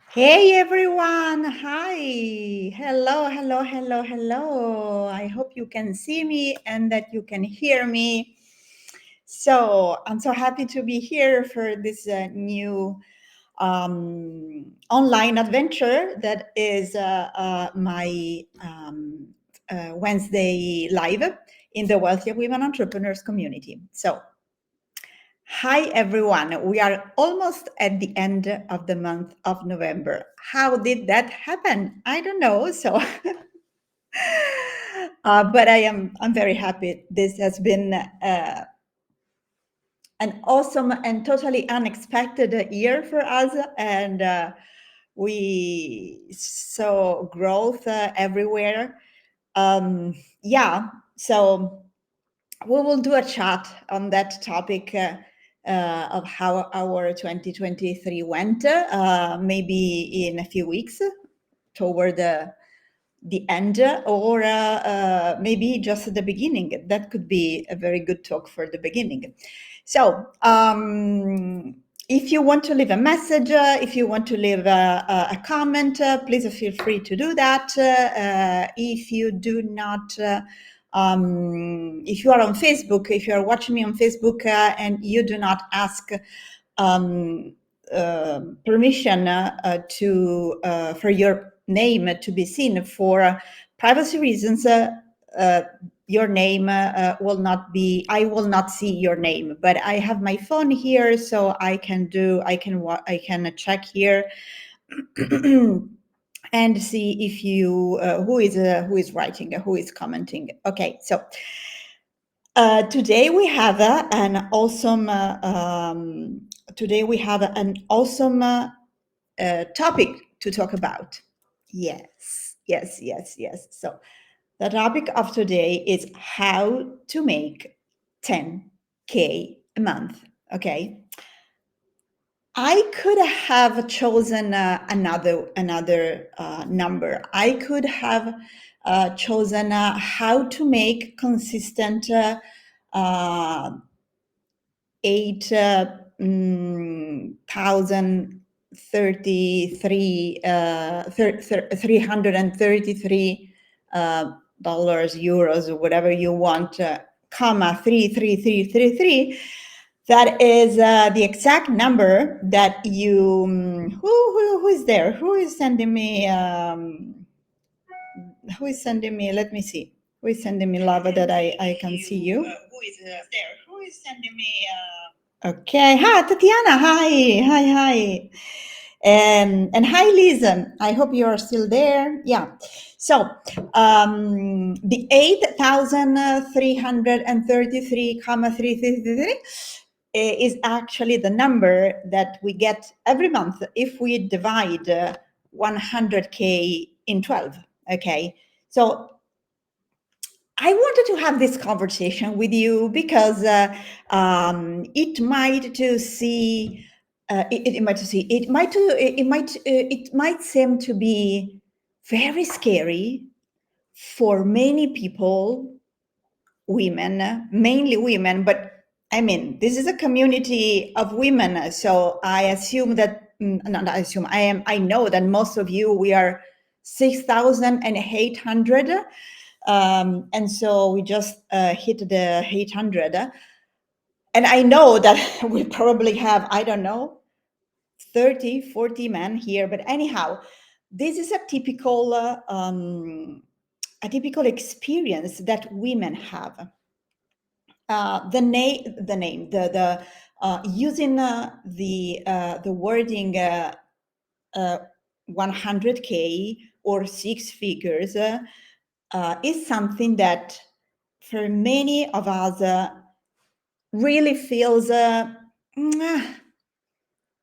Hey everyone, hi. Hello, hello, hello, hello. I hope you can see me and that you can hear me. So I'm so happy to be here for this new online adventure that is my Wednesday live in the Wealthy Women Entrepreneurs community. So hi everyone, we are almost at the end of the month of November. How did that happen? I don't know. So, but I'm very happy. This has been an awesome and totally unexpected year for us, and we saw growth everywhere. Yeah, so we will do a chat on that topic of how our 2023 went, maybe in a few weeks toward the end, or maybe just at the beginning. That could be a very good talk for the beginning. So, if you want to leave a message, if you want to leave a comment, please feel free to do that. If you do not, if you are on Facebook, if you are watching me on Facebook and you do not ask um, permission for your name to be seen for privacy reasons, your name will not be, I will not see your name, but I have my phone here, so I can check here and see if you who is writing, who is commenting. Okay, so today we have an awesome topic to talk about. Yes. So the topic of today is how to make 10K a month. Okay. I could have chosen another number. I could have chosen how to make consistent uh, 8,033 $333 dollars, euros, or whatever you want, comma 33333. That is the exact number that you. Who is there? Who is sending me? Who is sending me? Let me see. Who is sending me love that I can see you? Who is there? Who is sending me? Okay. Hi, Tatiana. Hi. And hi, Lisa. I hope you are still there. Yeah. So the 8,333,333 is actually the number that we get every month if we divide 100K in 12. Okay. So I wanted to have this conversation with you because it might to see it might seem to be very scary for many people, women, mainly women, but I mean, this is a community of women, so I assume that, not I assume, I know that most of you, we are 6,800, and so we just hit the 800, and I know that we probably have, I don't know, 30, 40 men here, but anyhow, this is a typical experience that women have. Using the wording 100K or six figures is something that for many of us really feels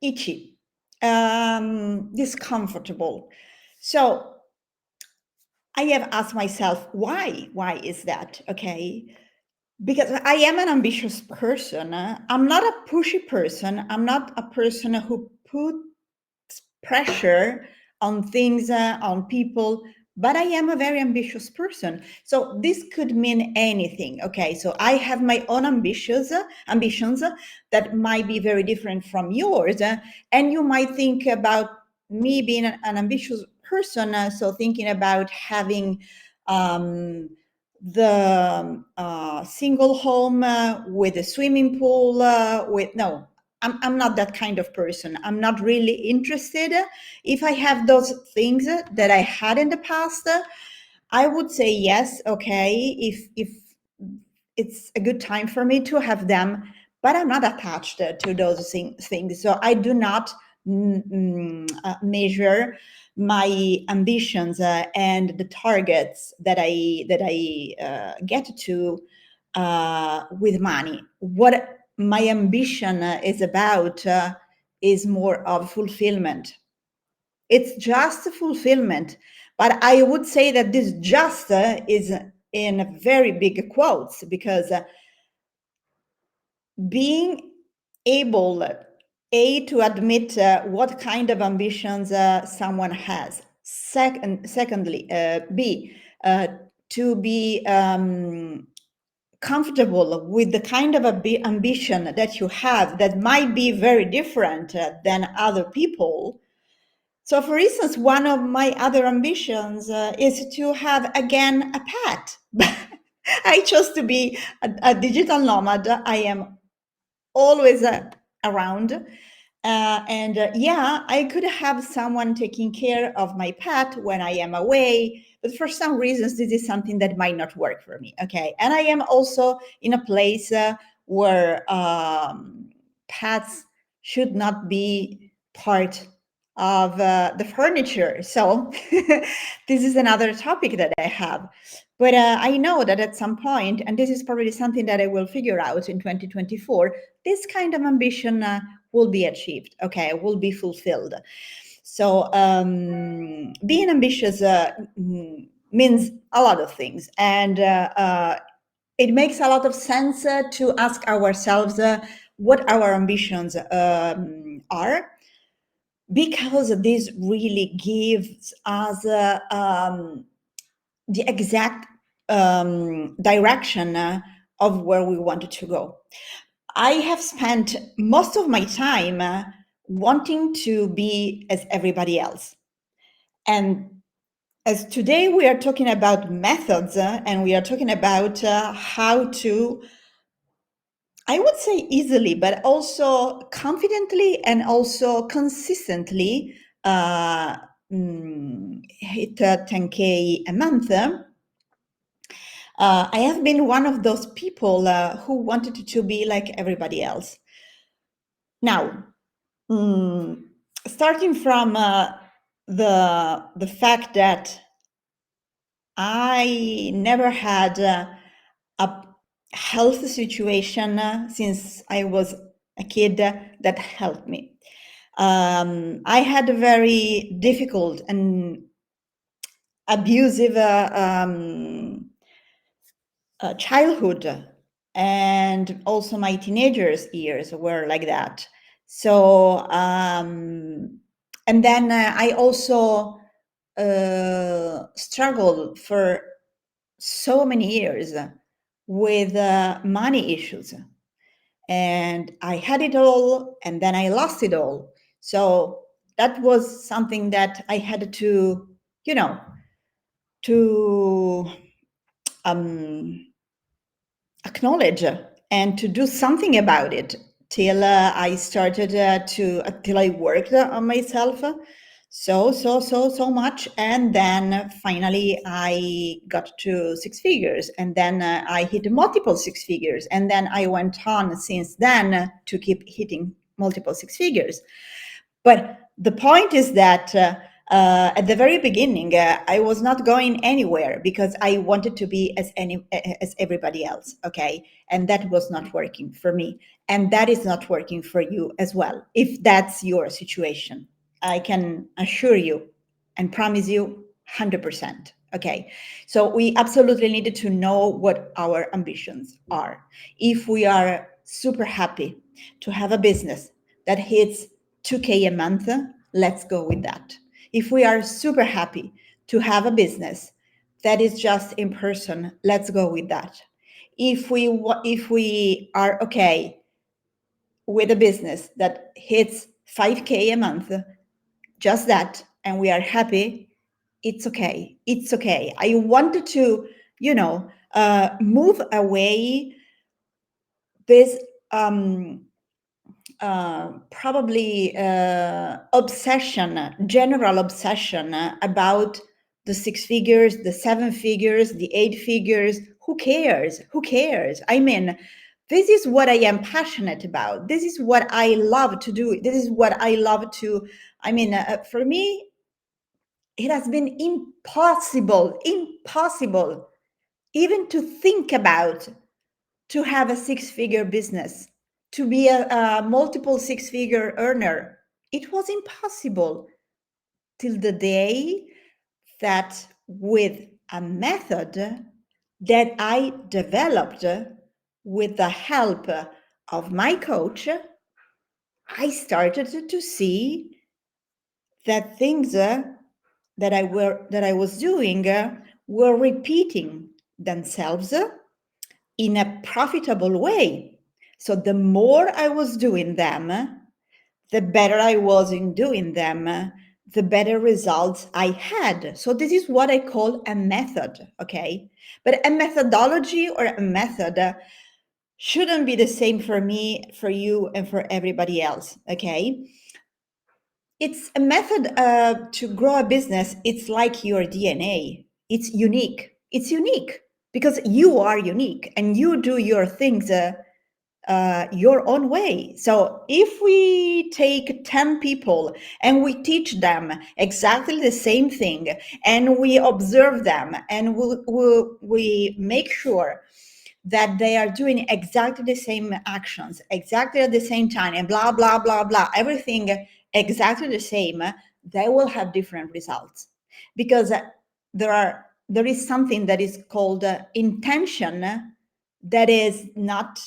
itchy, discomfortable. So I have asked myself, why? Why is that? Okay. Because I am an ambitious person. I'm not a pushy person. I'm not a person who puts pressure on things, on people, but I am a very ambitious person. So this could mean anything. Okay, so I have my own ambitions that might be very different from yours, and you might think about me being an ambitious person, so thinking about having um, the single home with a swimming pool, with no, I'm not that kind of person. I'm not really interested. If I have those things that I had in the past, I would say yes, okay, if it's a good time for me to have them, but I'm not attached to those things. So I do not measure my ambitions and the targets that I get to with money. What my ambition is about is more of fulfillment. It's just fulfillment. But I would say that this just is in very big quotes, because being able, A, to admit what kind of ambitions someone has. Secondly, B, to be comfortable with the kind of ambition that you have that might be very different than other people. So, for instance, one of my other ambitions is to have again a pet. I chose to be a digital nomad. I am always around. And yeah, I could have someone taking care of my pet when I am away, but for some reasons, this is something that might not work for me. Okay. And I am also in a place where pets should not be part of the furniture. So this is another topic that I have. But I know that at some point, and this is probably something that I will figure out in 2024, this kind of ambition will be achieved, okay, will be fulfilled. So being ambitious means a lot of things. And it makes a lot of sense to ask ourselves what our ambitions are, because this really gives us the exact direction of where we wanted to go. I have spent most of my time wanting to be as everybody else. And as today we are talking about methods and we are talking about how to, I would say easily, but also confidently and also consistently hit 10K a month. I have been one of those people who wanted to be like everybody else. Now, starting from the fact that I never had a health situation since I was a kid that helped me. I had a very difficult and abusive childhood, and also my teenagers years were like that. So and then I also struggled for so many years with money issues, and I had it all and then I lost it all. So that was something that I had to, you know, to acknowledge and to do something about it till I started till I worked on myself so much, and then finally I got to six figures, and then I hit multiple six figures, and then I went on since then to keep hitting multiple six figures. But the point is that at the very beginning, I was not going anywhere because I wanted to be as everybody else. Okay, and that was not working for me, and that is not working for you as well. If that's your situation, I can assure you and promise you 100%. Okay, so we absolutely needed to know what our ambitions are. If we are super happy to have a business that hits 2K a month, let's go with that. If we are super happy to have a business that is just in person, let's go with that. If we are okay with a business that hits 5K a month, just that, and we are happy, it's okay. It's okay. I wanted to, move away this probably obsession, general obsession about the six figures, the seven figures, the eight figures. Who cares? Who cares? I mean, this is what I am passionate about. This is what I love to do. This is what I love to. I mean, for me, it has been impossible even to think about to have a six-figure business, to be a multiple six-figure earner. It was impossible till the day that with a method that I developed with the help of my coach, I started to see that things that I was doing were repeating themselves in a profitable way. So the more I was doing them, the better I was in doing them, the better results I had. So this is what I call a method, okay? But a methodology or a method shouldn't be the same for me, for you, and for everybody else, okay? It's a method to grow a business. It's like your DNA. It's unique. It's unique because you are unique and you do your things your own way. So if we take 10 people and we teach them exactly the same thing and we observe them and we make sure that they are doing exactly the same actions, exactly at the same time, and blah, blah, blah, blah, everything exactly the same, they will have different results. Because there is something that is called intention that is not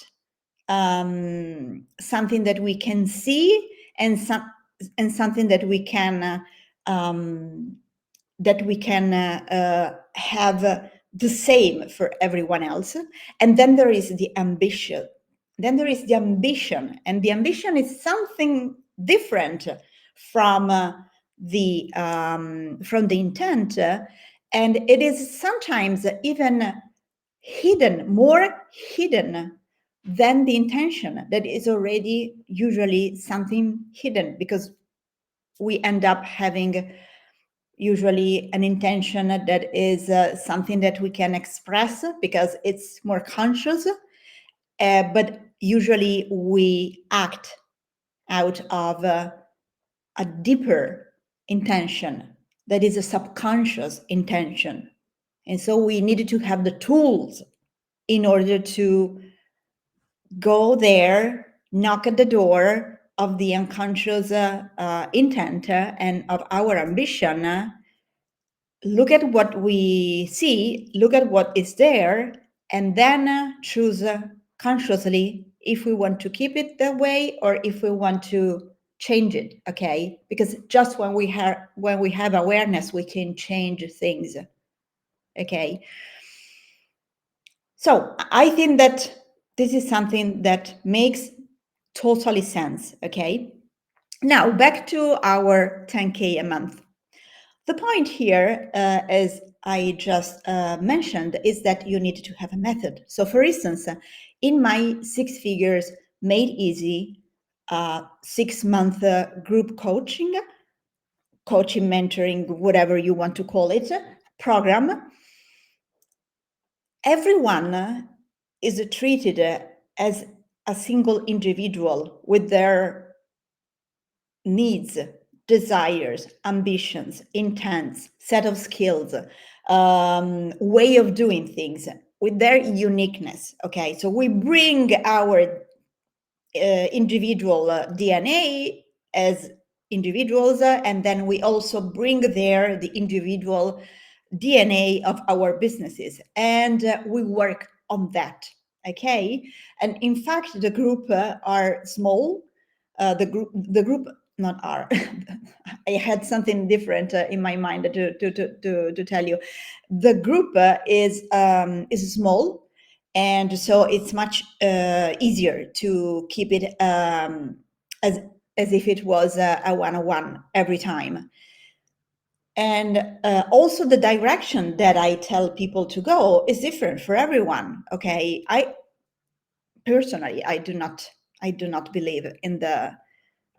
something that we can see and something that we can have the same for everyone else. And then there is the ambition. And the ambition is something different from the intent, and it is sometimes even hidden, more hidden than the intention. That is already usually something hidden, because we end up having usually an intention that is something that we can express because it's more conscious, but usually we act out of a deeper intention that is a subconscious intention. And so we needed to have the tools in order to go there, knock at the door of the unconscious intent and of our ambition, look at what we see, look at what is there, and then choose consciously if we want to keep it that way or if we want to change it. Okay, because just when we have awareness, we can change things. Okay, so I think that this is something that makes totally sense. Okay, now back to our 10K a month. The point here, as I just mentioned, is that you need to have a method. So for instance, in my Six Figures Made Easy 6-month group coaching, mentoring, whatever you want to call it, program, everyone is treated as a single individual with their needs, desires, ambitions, intents, set of skills, way of doing things with their uniqueness. Okay, so we bring our individual DNA as individuals, and then we also bring there the individual DNA of our businesses, and we work on that. Okay, and in fact, the group are small. The group not are. I had something different in my mind to tell you. The group is small, and so it's much easier to keep it as as if it was a one-on-one every time. And also the direction that I tell people to go is different for everyone. Okay, I personally, I do not believe in the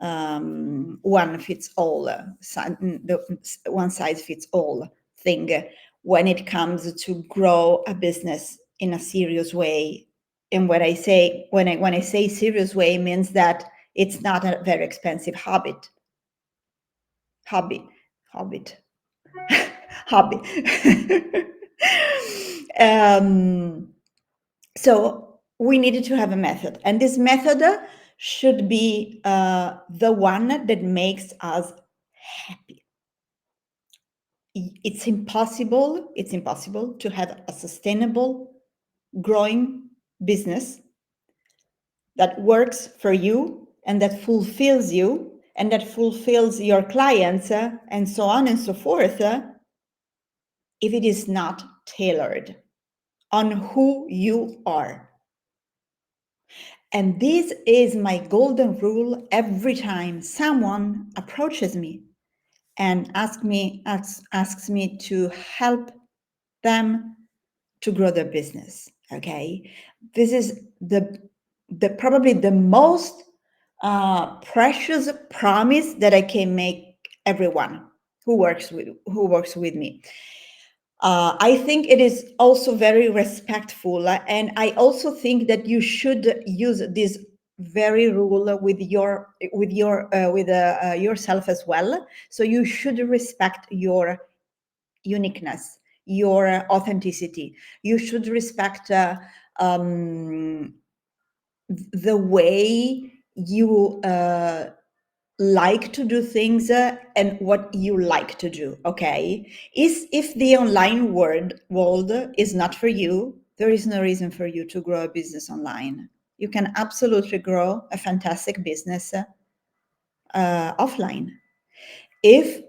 one fits all, the one size fits all thing when it comes to grow a business in a serious way. And when I say serious way, means that it's not a very expensive hobby. Hobby. um, so we needed to have a method, and this method should be the one that makes us happy. It's impossible to have a sustainable, growing business that works for you and that fulfills you and that fulfills your clients, and so on and so forth, if it is not tailored on who you are. And this is my golden rule every time someone approaches me and asks me to help them to grow their business. Okay, this is the probably the most precious promise that I can make everyone who works with me. I think it is also very respectful, and I also think that you should use this very rule with yourself as well. So you should respect your uniqueness, your authenticity. You should respect the way you like to do things, and what you like to do. Okay, if the online world is not for you, there is no reason for you to grow a business online. You can absolutely grow a fantastic business offline. If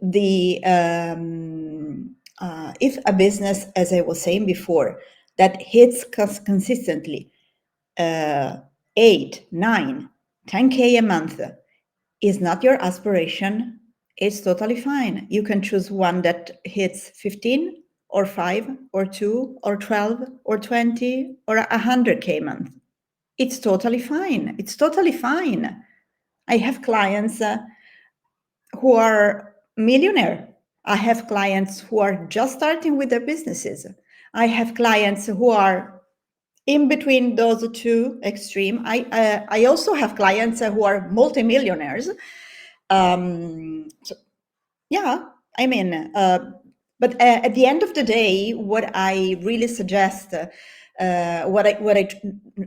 a business, as I was saying before, that hits consistently 8, 9, 10K a month is not your aspiration, it's totally fine. You can choose one that hits 15 or 5 or 2 or 12 or 20 or 100K a month. It's totally fine. It's totally fine. I have clients who are millionaire. I have clients who are just starting with their businesses. I have clients who are in between those two extreme. I also have clients who are multimillionaires. So, yeah, I mean, but at the end of the day, what I really suggest, what I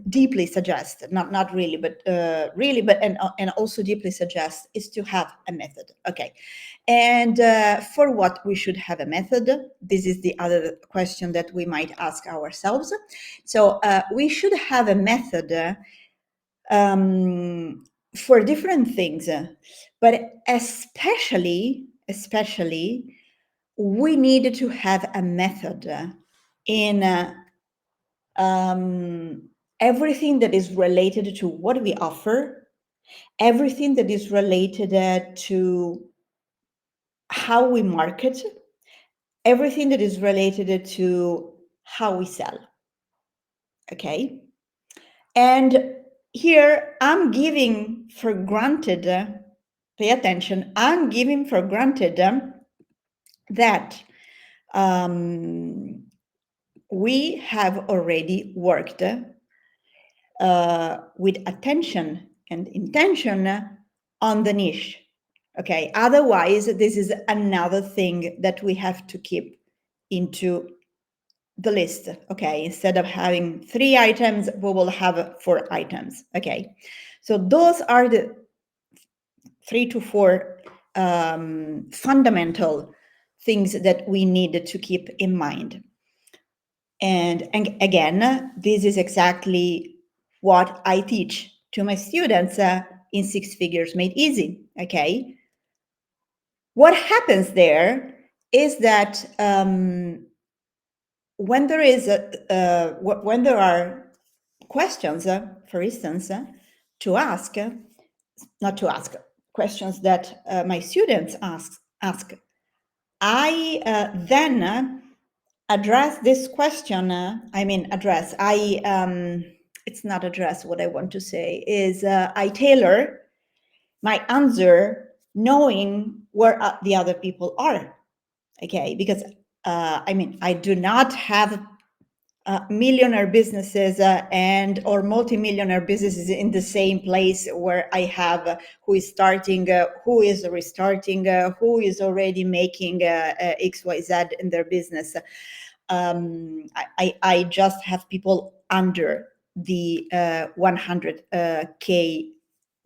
deeply suggest, not really, but really, but and also deeply suggest, is to have a method. Okay, and for what we should have a method, this is the other question that we might ask ourselves. So we should have a method for different things, but especially we need to have a method in everything that is related to what we offer, everything that is related to how we market, everything that is related to how we sell. Okay, and here I'm giving for granted, pay attention, I'm giving for granted that we have already worked with attention and intention on the niche. Okay, otherwise, this is another thing that we have to keep into the list. Okay, instead of having 3 items, we will have 4 items. Okay, so those are the 3 to 4 fundamental things that we need to keep in mind. And again, this is exactly what I teach to my students in 6 Figures Made Easy. Okay, what happens there is that when there are questions, for instance, to ask, not to ask, questions that my students ask. I then address this question. It's not address. What I want to say is I tailor my answer knowing where the other people are. Okay, because I do not have millionaire businesses and or multi-millionaire businesses in the same place where I have who is starting, who is restarting, who is already making XYZ in their business. I just have people under the 100K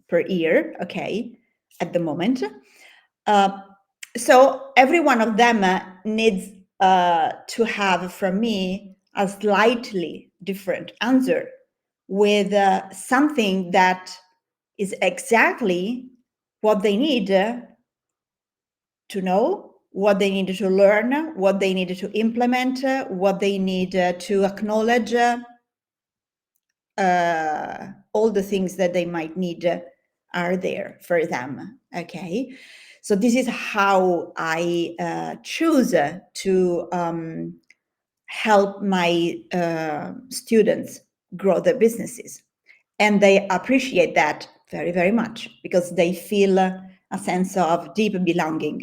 per year, okay, at the moment. So every one of them needs to have from me a slightly different answer with something that is exactly what they need to know, what they need to learn, what they need to implement, what they need to acknowledge, all the things that they might need are there for them. Okay, so this is how I choose to help my students grow their businesses, and they appreciate that very, very much because they feel a sense of deep belonging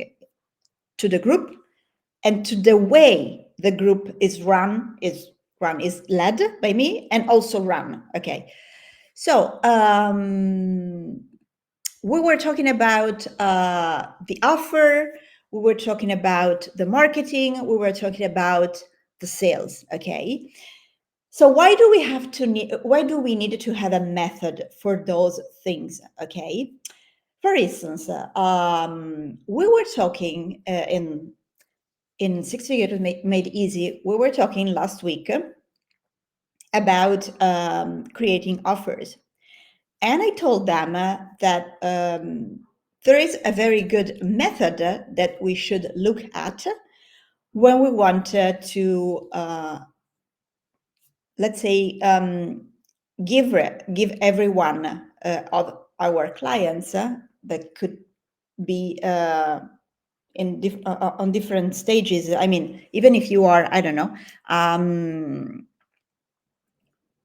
to the group and to the way the group is is led by me and also run. Okay, so we were talking about the offer, we were talking about the marketing, we were talking about the sales. Okay, so why do we need to have a method for those things? Okay, for instance, we were talking in Six Figures Made Easy, we were talking last week about creating offers. And I told them that there is a very good method that we should look at when we want to, let's say, give everyone of our clients that could be on different stages. I mean, even if you are, I don't know,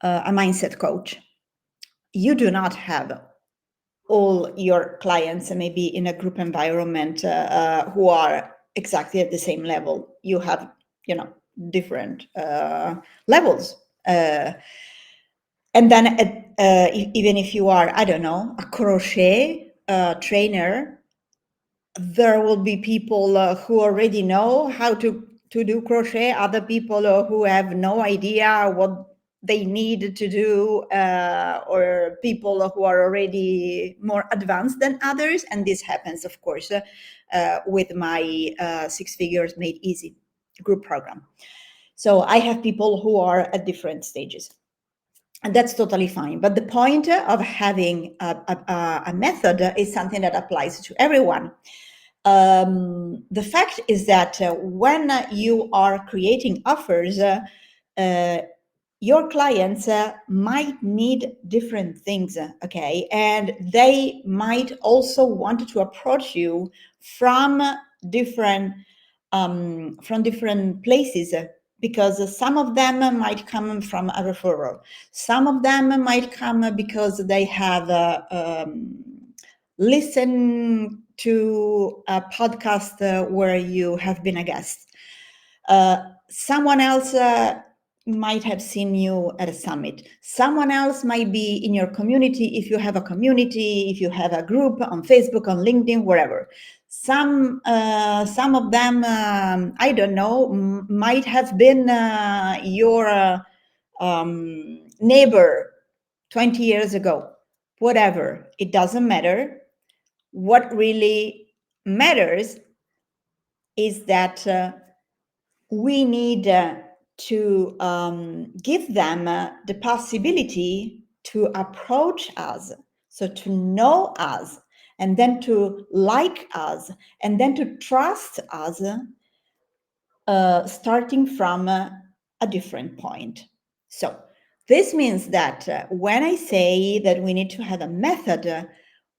a mindset coach, you do not have all your clients maybe in a group environment who are exactly at the same level. You have, different levels. And then even if you are, I don't know, a crochet trainer, there will be people who already know how to do crochet, other people who have no idea what they need to do, or people who are already more advanced than others. And this happens, of course, with my Six Figures Made Easy group program. So I have people who are at different stages. And that's totally fine. But the point of having a method is something that applies to everyone. The fact is that when you are creating offers, your clients might need different things, okay? And they might also want to approach you from different places, because some of them might come from a referral. Some of them might come because they have listened to a podcast where you have been a guest. Someone else might have seen you at a summit. Someone else might be in your community, if you have a community, if you have a group on Facebook, on LinkedIn, wherever. Some of them, I don't know, might have been your neighbor 20 years ago. Whatever, it doesn't matter. What really matters is that we need to give them the possibility to approach us, so to know us, and then to like us, and then to trust us, starting from a different point. So this means that when I say that we need to have a method,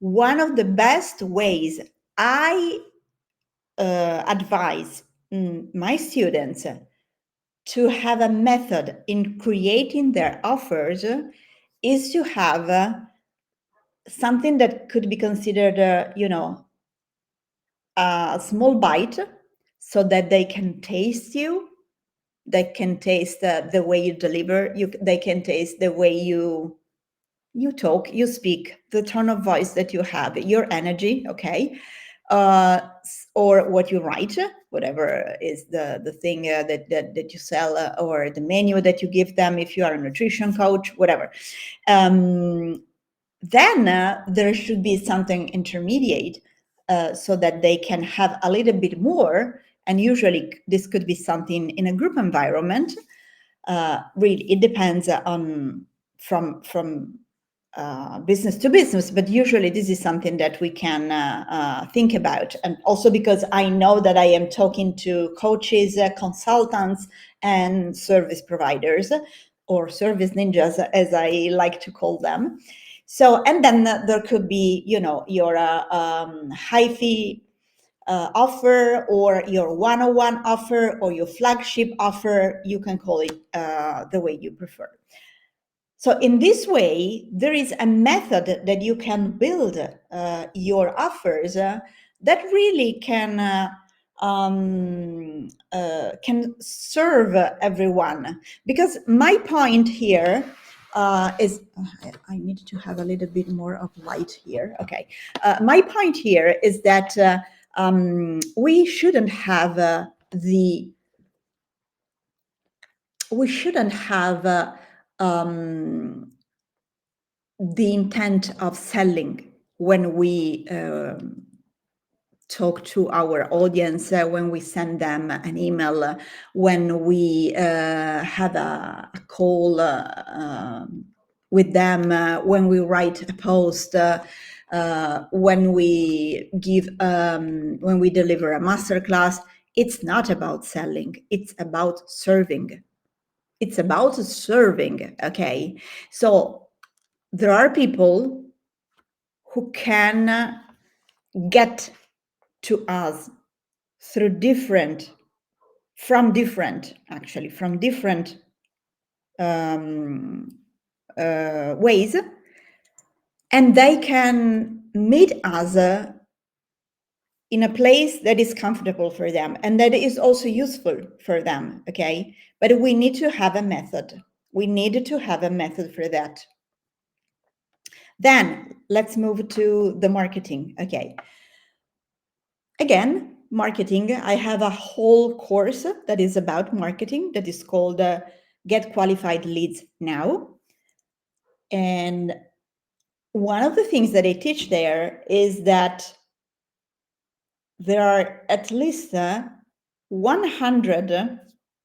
one of the best ways I advise my students to have a method in creating their offers is to have something that could be considered, a small bite, so that they can taste you, they can taste the way you deliver, they can taste the way you talk, you speak, the tone of voice that you have, your energy, okay, or what you write, whatever is the thing that you sell, or the menu that you give them if you are a nutrition coach, whatever. Then there should be something intermediate, so that they can have a little bit more. And usually this could be something in a group environment. Really, it depends on from business to business, but usually this is something that we can think about. And also because I know that I am talking to coaches, consultants, and service providers, or service ninjas, as I like to call them. So, and then there could be, your high fee offer, or your one-on-one offer, or your flagship offer. You can call it the way you prefer. So in this way, there is a method that you can build your offers that really can serve everyone. Because my point here is, I need to have a little bit more of light here. Okay, my point here is that we shouldn't have we shouldn't have the intent of selling when we talk to our audience, when we send them an email, when we have a call with them, when we write a post, when we when we deliver a masterclass. It's not about selling, it's about serving. It's about serving, okay? So there are people who can get to us through from different ways, and they can meet us in a place that is comfortable for them and that is also useful for them, okay? But we need to have a method. We need to have a method for that. Then let's move to the marketing, okay? Again, marketing, I have a whole course that is about marketing that is called Get Qualified Leads Now. And one of the things that I teach there is that there are at least 100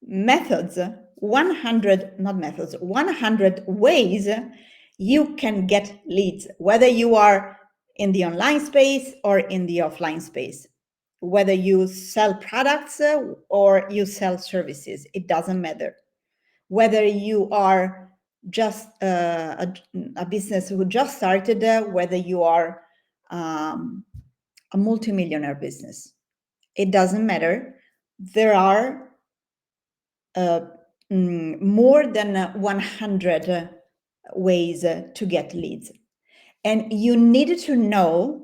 methods, 100 ways you can get leads, whether you are in the online space or in the offline space, whether you sell products or you sell services, it doesn't matter. Whether you are just a business who just started, whether you are a multimillionaire business, it doesn't matter. There are more than 100 ways to get leads. And you need to know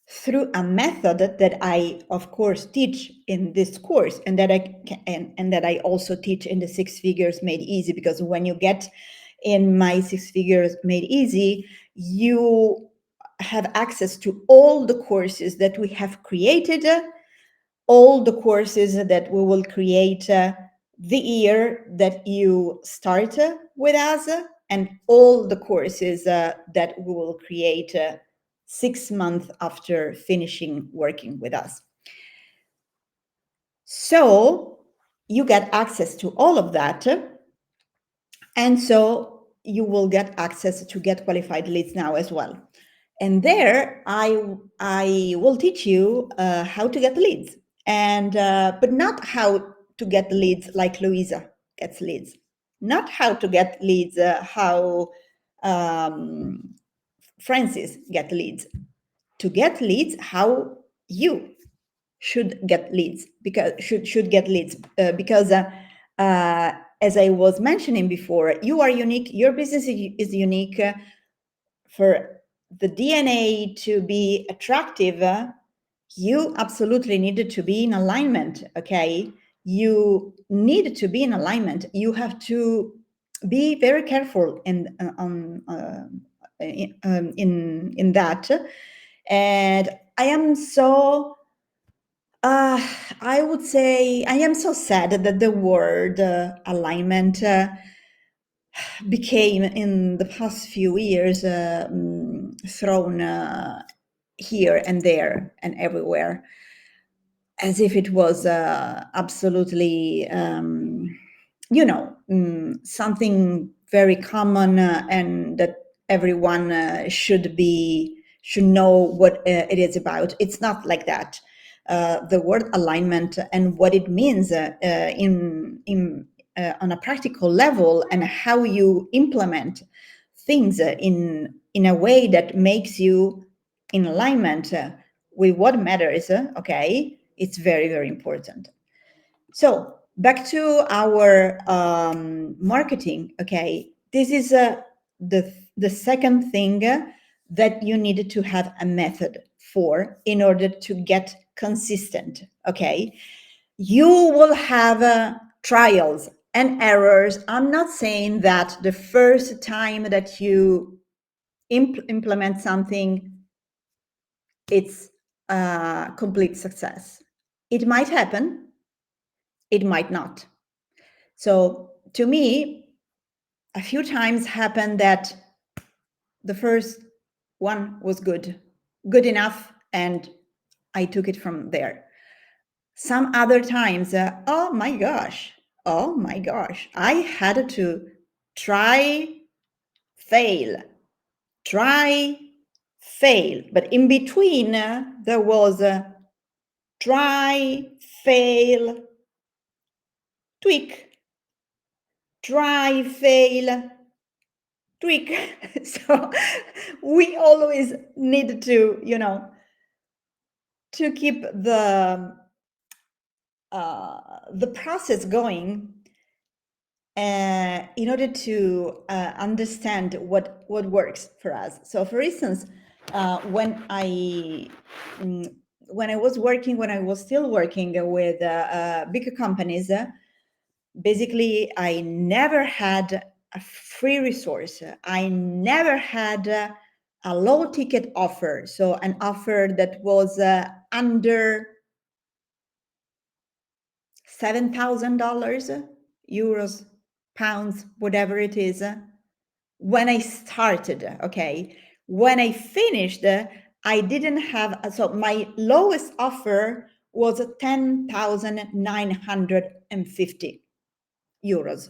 through a method that I, of course, teach in this course, and that I also teach in the 6 Figures Made Easy. Because when you get in my 6 Figures Made Easy, you have access to all the courses that we have created, all the courses that we will create the year that you start with us, and all the courses that we will create 6 months after finishing working with us. So you get access to all of that, and so you will get access to Get Qualified Leads Now as well. And there I will teach you how to get leads, and but not how to get leads like Luisa gets leads, not how to get leads how Francis get leads. To get leads, how you should get leads, because should get leads, because as I was mentioning before, you are unique, your business is unique. For the DNA to be attractive, you absolutely needed to be in alignment. Okay, you need to be in alignment. You have to be very careful in that. And I am so I would say I am so sad that the word alignment became in the past few years thrown here and there and everywhere, as if it was absolutely, something very common, and that everyone should know what it is about. It's not like that. The word alignment and what it means in on a practical level, and how you implement things in a way that makes you in alignment with what matters. Okay, it's very, very important. So back to our marketing. Okay, this is the second thing that you need to have a method for in order to get consistent. Okay, you will have trials and errors. I'm not saying that the first time that you implement something, it's a complete success. It might happen, it might not. So to me, a few times happened that the first one was good enough, and I took it from there. Some other times, oh my gosh, I had to try, fail, try, fail. But in between, there was a try, fail, tweak, try, fail, tweak. So we always need to, to keep the process going, in order to understand what works for us. So, for instance, when I when I was still working with bigger companies, basically, I never had a free resource. I never had a low ticket offer, so an offer that was under $7,000, euros, pounds, whatever it is, when I started. Okay, when I finished, I didn't have, so my lowest offer was 10,950 euros.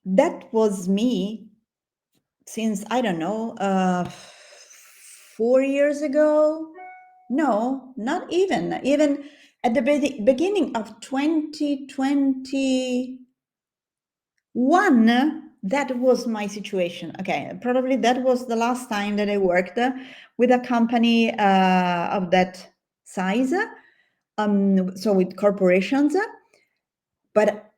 That was me since, I don't know, 4 years ago. No, not even at the beginning of 2021, that was my situation. Okay, probably that was the last time that I worked with a company of that size, so with corporations. But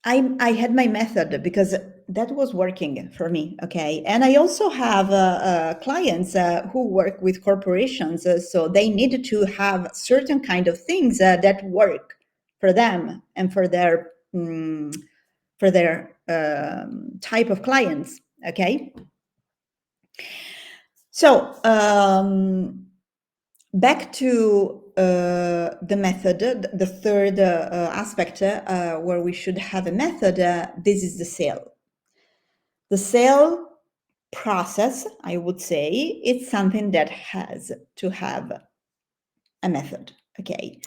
I had my method, because that was working for me. Okay, and I also have clients who work with corporations, so they need to have certain kind of things that work for them and for their type of clients. Okay, so back to the method, the third aspect where we should have a method. This is the sale. The sale process, I would say, it's something that has to have a method. Okay,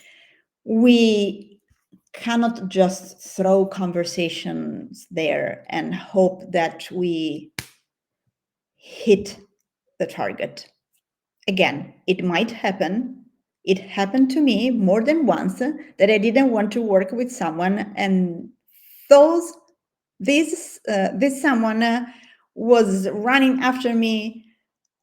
we cannot just throw conversations there and hope that we hit the target. Again, it might happen. It happened to me more than once that I didn't want to work with someone, and this someone was running after me,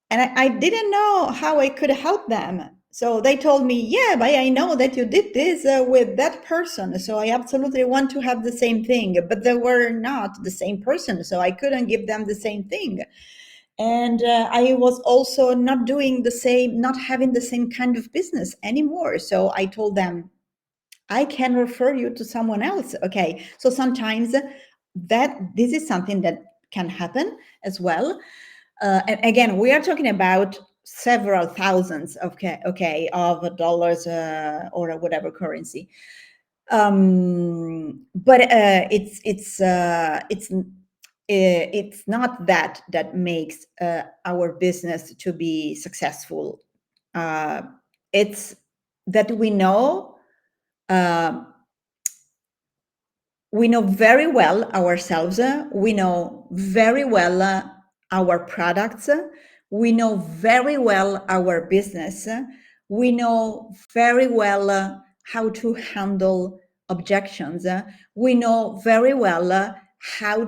and I didn't know how I could help them. So they told me, yeah, but I know that you did this with that person, so I absolutely want to have the same thing. But they were not the same person, so I couldn't give them the same thing. And I was also not doing the same, not having the same kind of business anymore. So I told them, I can refer you to someone else. Okay. So sometimes that this is something that can happen as well. And again, we are talking about several thousands of of dollars or whatever currency. But it's not that makes our business to be successful. Uh, it's that uh, we know very well ourselves. We know very well our products. We know very well our business. We know very well how to handle objections. We know very well how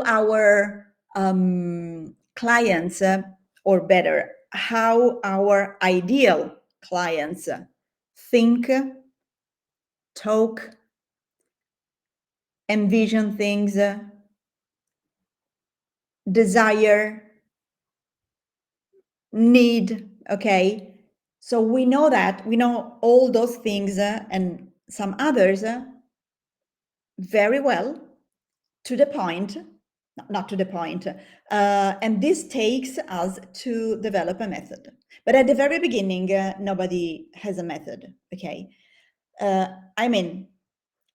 our clients, or better, how our ideal clients think, talk, envision things, desire, need. Okay. So we know that, we know all those things and some others very well, to the point, not to the point. And this takes us to develop a method. But at the very beginning, nobody has a method. Okay. I mean,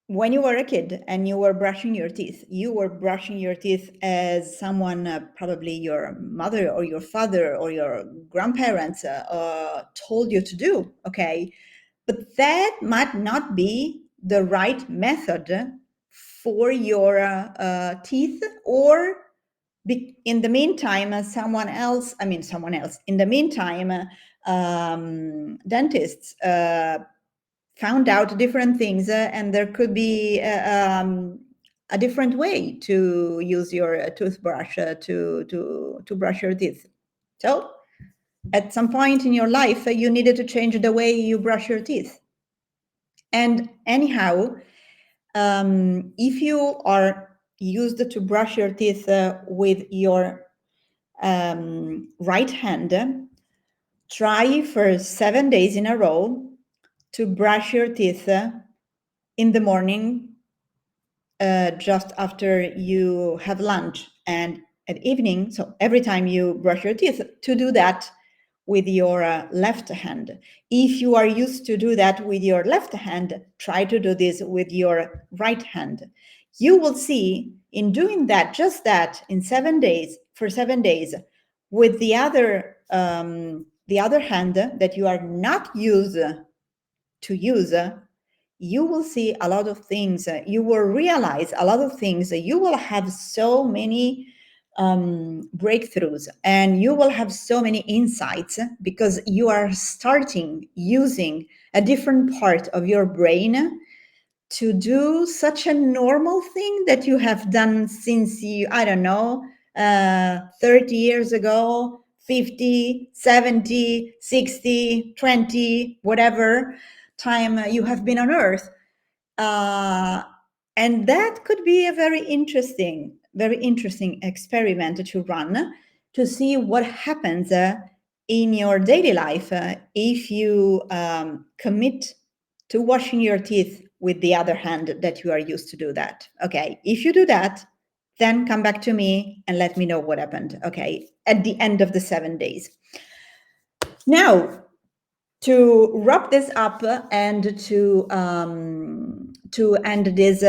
when you were a kid and you were brushing your teeth, you were brushing your teeth as someone, probably your mother or your father or your grandparents, told you to do. Okay. But that might not be the right method for your teeth, or in the meantime, in the meantime, dentists found out different things, and there could be a different way to use your toothbrush to brush your teeth. So at some point in your life, you needed to change the way you brush your teeth. And anyhow, if you are used to brush your teeth with your right hand, try for 7 days in a row to brush your teeth in the morning, just after you have lunch, and at evening. So every time you brush your teeth, to do that with your left hand. If you are used to do that with your left hand, try to do this with your right hand. You will see, in doing that, just that, in 7 days, for 7 days, with the other hand that you are not used to use, you will see a lot of things. You will realize a lot of things. You will have so many breakthroughs, and you will have so many insights, because you are starting using a different part of your brain to do such a normal thing that you have done since you, I don't know, 30 years ago, 50, 70, 60, 20, whatever time you have been on Earth. And that could be a very interesting experiment to run, to see what happens in your daily life if you commit to washing your teeth with the other hand that you are used to do that. Okay, if you do that, then come back to me and let me know what happened. Okay, at the end of the 7 days. Now, to wrap this up and to end this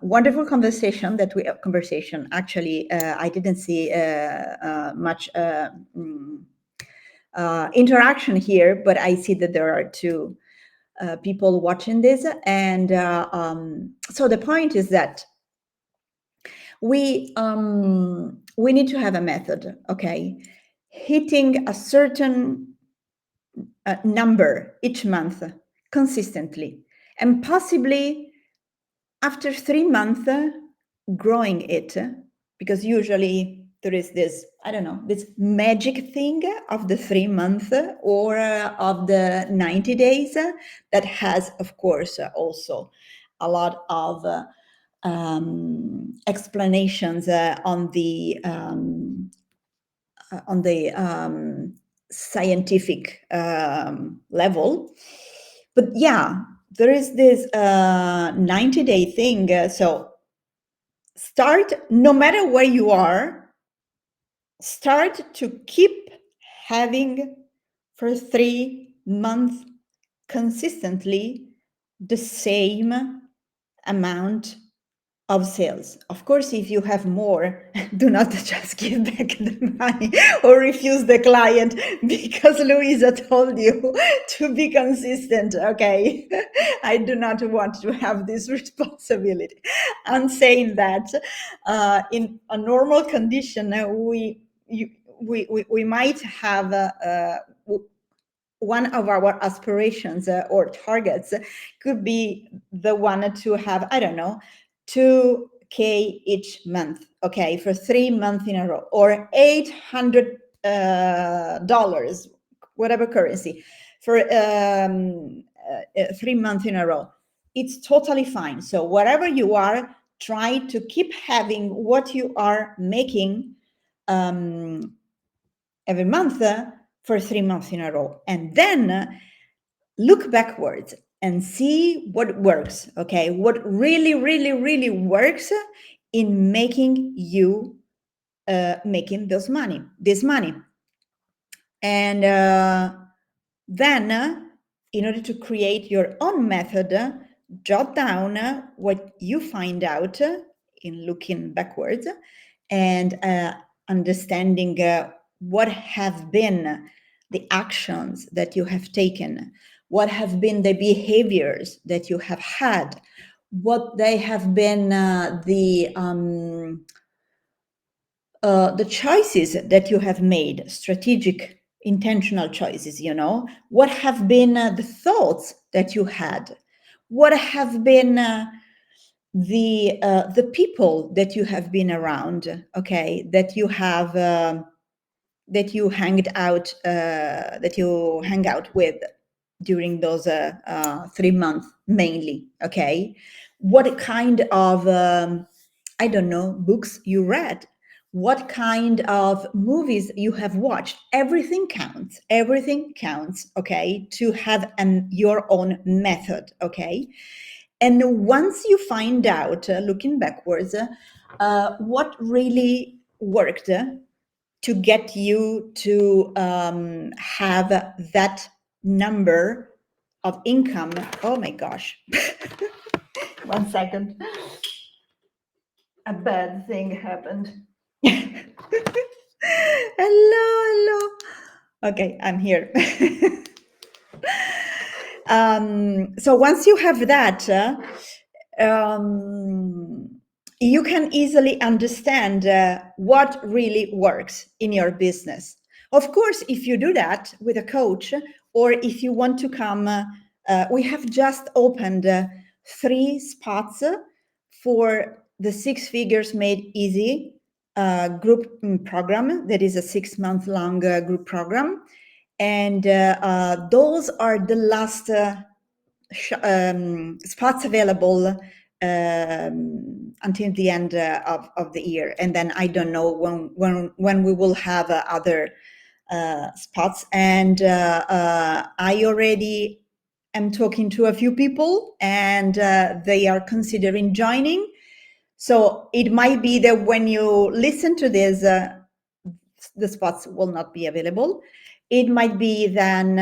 wonderful conversation that we conversation. Actually, I didn't see much interaction here, but I see that there are two people watching this, and so the point is that we need to have a method. Okay, hitting a certain number each month consistently, and possibly after 3 months growing it, because usually there is this, I don't know, this magic thing of the 3 month or of the 90 days that has, of course, also a lot of explanations on the scientific level. But yeah, there is this 90-day thing. So start, no matter where you are, start to keep having for 3 months consistently the same amount of sales. Of course, if you have more, do not just give back the money or refuse the client because Luisa told you to be consistent. Okay, I do not want to have this responsibility. I'm saying that in a normal condition, we might have one of our aspirations or targets could be the one to have, I don't know, 2K each month, okay, for 3 months in a row, or $800, whatever currency, for 3 months in a row. It's totally fine. So wherever you are, try to keep having what you are making every month for 3 months in a row. And then look backwards and see what works, okay? What really, really, really works in making you making this money. And then, in order to create your own method, jot down what you find out in looking backwards and understanding what have been the actions that you have taken, what have been the behaviors that you have had, what they have been the choices that you have made, strategic, intentional choices, what have been the thoughts that you had, what have been the people that you have been around, okay, that you have that you hang out with during those 3 months mainly, okay? What kind of I don't know, books you read, what kind of movies you have watched. Everything counts, okay, to have your own method, okay? And once you find out, looking backwards, what really worked to get you to have that number of income. Oh my gosh. 1 second. A bad thing happened. Hello. Okay, I'm here. So once you have that, you can easily understand what really works in your business. Of course, if you do that with a coach, or if you want to come, we have just opened 3 spots for the 6 Figures Made Easy group program. That is a 6-month long group program. And those are the last spots available until the end of the year. And then I don't know when we will have other spots. And I already am talking to a few people, and they are considering joining. So it might be that when you listen to this, the spots will not be available. It might be then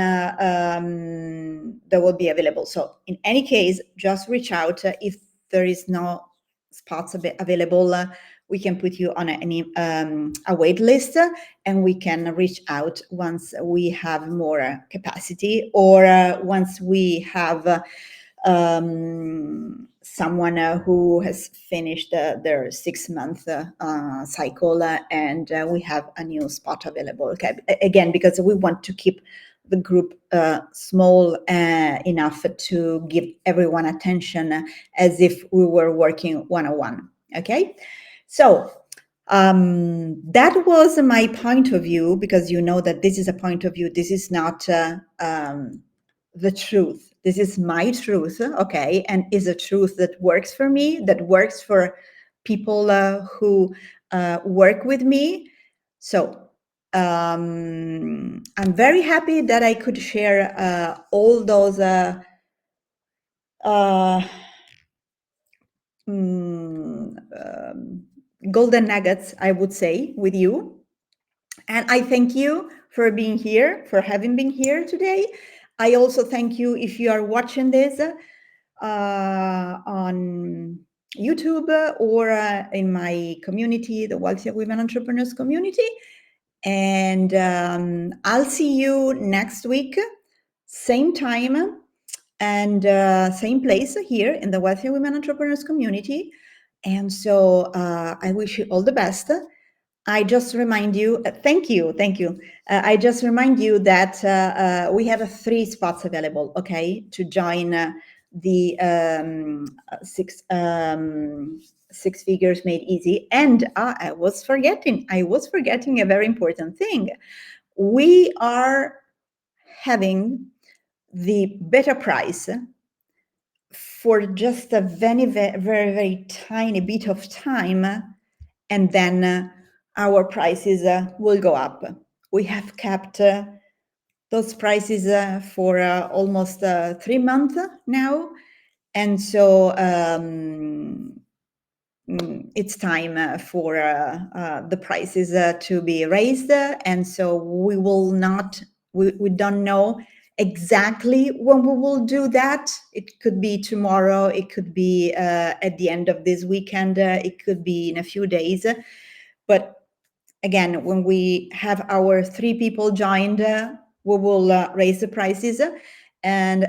they will be available. So in any case, just reach out. If there is no spots available, we can put you on a wait list, and we can reach out once we have more capacity, or once we have someone who has finished their 6-month cycle, and we have a new spot available. Okay, again, because we want to keep the group small enough to give everyone attention as if we were working one-on-one. Okay, so that was my point of view, because you know that this is a point of view. This is not the truth. This is my truth, okay, and is a truth that works for me, that works for people who work with me. So I'm very happy that I could share all those uh, mm, golden nuggets, I would say, with you. And I thank you for being here, for having been here today. I also thank you if you are watching this on YouTube or in my community, the Wealthy Women Entrepreneurs community. And I'll see you next week, same time and same place here in the Wealthy Women Entrepreneurs community. And so I wish you all the best. I just remind you, thank you. I just remind you that we have 3 spots available, okay, to join the six figures made easy. And I was forgetting a very important thing. We are having the better price for just a very tiny bit of time, and then our prices will go up. We have kept those prices for almost 3 months now, and so it's time for the prices to be raised, and so we don't know exactly when we will do that. It could be tomorrow, it could be at the end of this weekend, it could be in a few days. But again, when we have our 3 people joined, we will raise the prices. And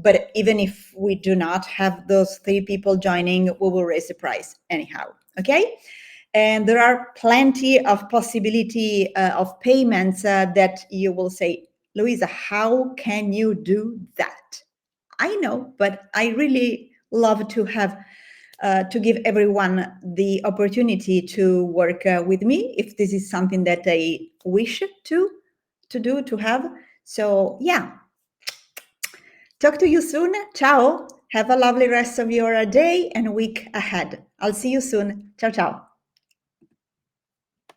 but even if we do not have those 3 people joining, we will raise the price anyhow. Okay. And there are plenty of possibility of payments that you will say, Luisa, how can you do that? I know, but I really love to have to give everyone the opportunity to work with me if this is something that they wish to have. So yeah, talk to you soon. Ciao. Have a lovely rest of your day and week ahead. I'll see you soon. Ciao, ciao.